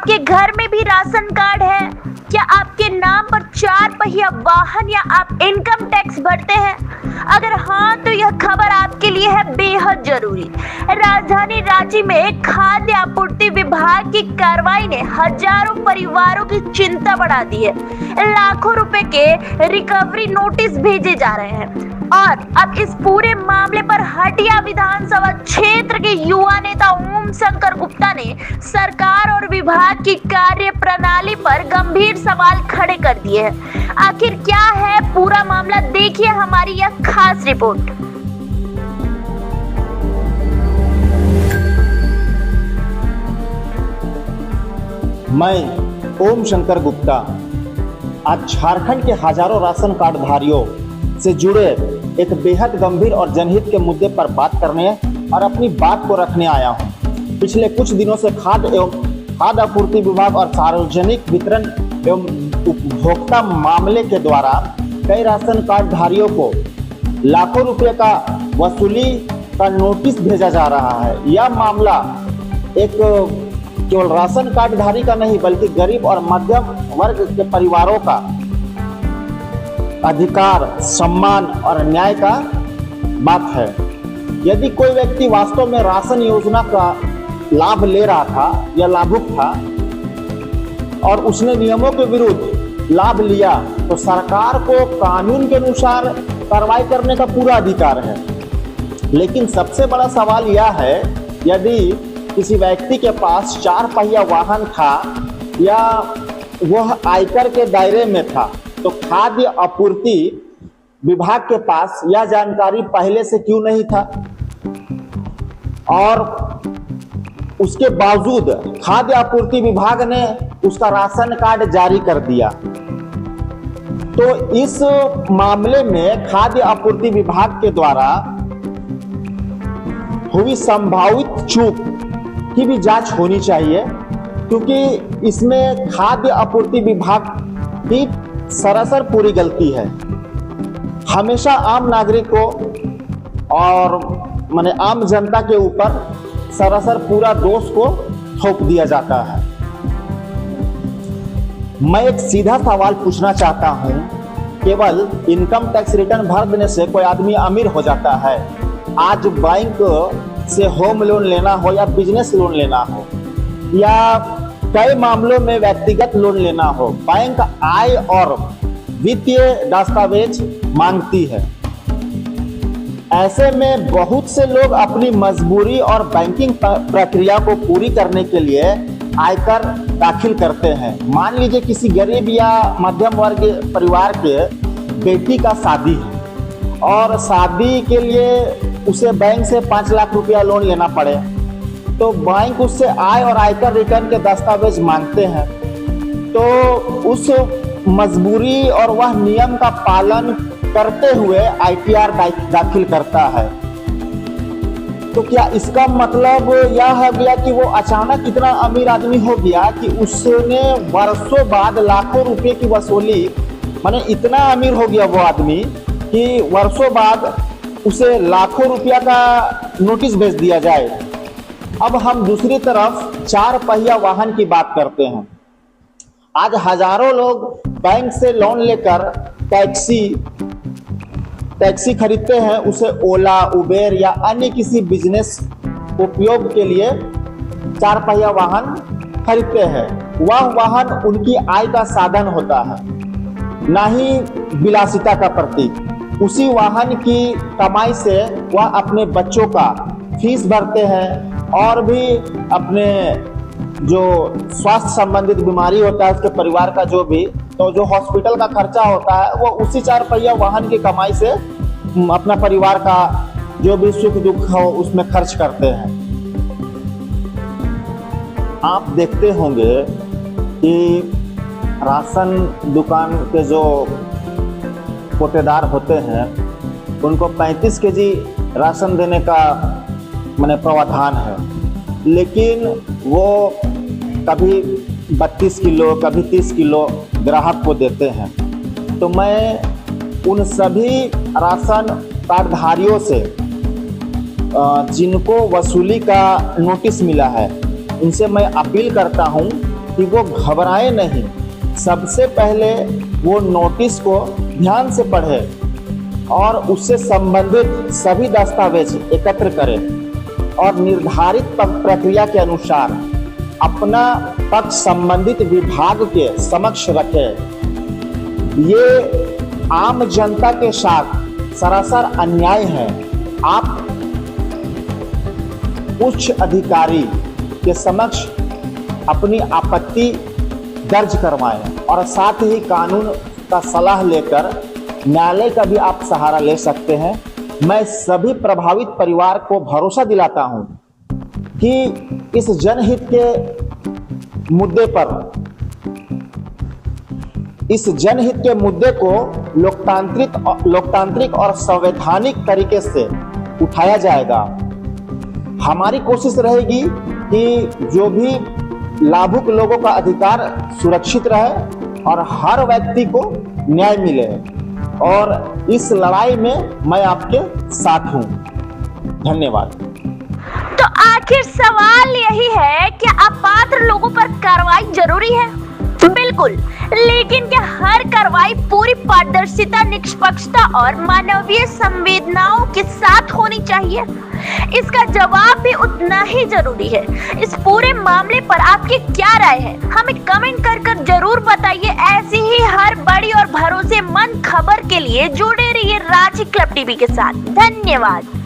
आपके घर में भी राशन कार्ड है? क्या आपके नाम पर 4 पहिया वाहन या आप इनकम टैक्स भरते हैं? अगर हाँ, तो यह खबर आपके लिए है बेहद जरूरी। राजधानी रांची में खाद्य आपूर्ति विभाग की कार्रवाई ने हजारों परिवारों की चिंता बढ़ा दी है। लाखों रुपए के रिकवरी नोटिस भेजे जा रहे हैं और अब इस पूरे मामले पर हटिया विधानसभा क्षेत्र के युवा नेता ओम शंकर गुप्ता ने सरकार और विभाग की कार्य प्रणाली पर गंभीर सवाल खड़े कर दिए हैं। आखिर क्या है पूरा मामला, देखिए हमारी यह खास रिपोर्ट। मैं ओम शंकर गुप्ता आज झारखंड के हजारों राशन कार्ड धारियों से जुड़े एक बेहद गंभीर और जनहित के मुद्दे पर बात करने और अपनी बात को रखने आया हूं। पिछले कुछ दिनों से खाद्य आपूर्ति विभाग और सार्वजनिक वितरण एवं उपभोक्ता मामले के द्वारा कई राशन कार्ड धारियों को लाखों रुपए का वसूली का नोटिस भेजा जा रहा है। यह मामला एक केवल राशन कार्ड धारी का नहीं बल्कि गरीब और मध्यम वर्ग के परिवारों का अधिकार, सम्मान और न्याय का बात है। यदि कोई व्यक्ति वास्तव में राशन योजना का लाभ ले रहा था या लाभुक था और उसने नियमों के विरुद्ध लाभ लिया तो सरकार को कानून के अनुसार कार्रवाई करने का पूरा अधिकार है। लेकिन सबसे बड़ा सवाल यह है, यदि किसी व्यक्ति के पास 4 पहिया वाहन था या वह आयकर के दायरे में था तो खाद्य आपूर्ति विभाग के पास यह जानकारी पहले से क्यों नहीं था और उसके बावजूद खाद्य आपूर्ति विभाग ने उसका राशन कार्ड जारी कर दिया। तो इस मामले में खाद्य आपूर्ति विभाग के द्वारा हुई संभावित चूक की भी जांच होनी चाहिए, क्योंकि इसमें खाद्य आपूर्ति विभाग की सरासर पूरी गलती है। हमेशा आम नागरिकों और माने आम जनता के ऊपर सरासर पूरा दोष को थोप दिया जाता है। मैं एक सीधा सवाल पूछना चाहता हूं, केवल इनकम टैक्स रिटर्न भर देने से कोई आदमी अमीर हो जाता है? आज बैंक से होम लोन लेना हो या बिजनेस लोन लेना हो या कई मामलों में व्यक्तिगत लोन लेना हो, बैंक आय और वित्तीय दस्तावेज मांगती है। ऐसे में बहुत से लोग अपनी मजबूरी और बैंकिंग प्रक्रिया को पूरी करने के लिए आयकर दाखिल करते हैं। मान लीजिए किसी गरीब या मध्यम वर्ग परिवार के बेटी का शादी है और शादी के लिए उसे बैंक से 5 लाख रुपया लोन लेना पड़े, तो बैंक उससे आय और आयकर रिटर्न के दस्तावेज मांगते हैं। तो उस मजबूरी और वह नियम का पालन करते हुए आईटीआर दाखिल करता है। तो क्या इसका मतलब यह है गया कि वो अचानक इतना अमीर आदमी हो गया कि उसने वर्षों बाद लाखों रुपए की वसूली, माने इतना अमीर हो गया वो आदमी कि वर्षों बाद उसे लाखों रुपया का नोटिस भेज दिया जाए? अब हम दूसरी तरफ 4 पहिया वाहन की बात करते हैं। आज हजारों लोग बैंक से लोन लेकर टैक्सी खरीदते हैं, उसे ओला, उबेर या अन्य किसी बिजनेस उपयोग के लिए 4 पहिया वाहन खरीदते हैं। वह वाहन उनकी आय का साधन होता है, ना ही विलासिता का प्रतीक। उसी वाहन की कमाई से वह अपने बच्चों का फीस भरते हैं और भी अपने जो स्वास्थ्य संबंधित बीमारी होता है उसके परिवार का जो हॉस्पिटल का खर्चा होता है वो उसी 4 पहिया वाहन की कमाई से अपना परिवार का जो भी सुख दुख हो उसमें खर्च करते हैं। आप देखते होंगे कि राशन दुकान के जो कोटेदार होते हैं उनको 35 केजी राशन देने का माने प्रावधान है, लेकिन वो कभी 32 किलो कभी 30 किलो ग्राहक को देते हैं। तो मैं उन सभी राशन कार्डधारियों से जिनको वसूली का नोटिस मिला है उनसे मैं अपील करता हूं कि वो घबराए नहीं, सबसे पहले वो नोटिस को ध्यान से पढ़े और उससे संबंधित सभी दस्तावेज एकत्र करें और निर्धारित प्रक्रिया के अनुसार अपना पक्ष संबंधित विभाग के समक्ष रखें। ये आम जनता के साथ सरासर अन्याय है। आप उच्च अधिकारी के समक्ष अपनी आपत्ति दर्ज करवाएं और साथ ही कानून का सलाह लेकर न्यायालय का भी आप सहारा ले सकते हैं। मैं सभी प्रभावित परिवार को भरोसा दिलाता हूं कि इस जनहित के मुद्दे को लोकतांत्रिक और संवैधानिक तरीके से उठाया जाएगा। हमारी कोशिश रहेगी कि जो भी लाभुक लोगों का अधिकार सुरक्षित रहे और हर व्यक्ति को न्याय मिले, और इस लड़ाई में मैं आपके साथ हूं। धन्यवाद। तो आखिर सवाल यही है कि अपात्र लोगों पर कार्रवाई जरूरी है? बिल्कुल, लेकिन क्या हर कार्रवाई पूरी पारदर्शिता, निष्पक्षता और मानवीय संवेदनाओं के साथ होनी चाहिए? इसका जवाब भी उतना ही जरूरी है। इस पूरे मामले पर आपकी क्या राय है? हमें कमेंट कर जरूर बताइए। ऐसी ही हर बड़ी और भरोसेमंद खबर के लिए जुड़े रहिए रांची क्लब टीवी के साथ। धन्यवाद।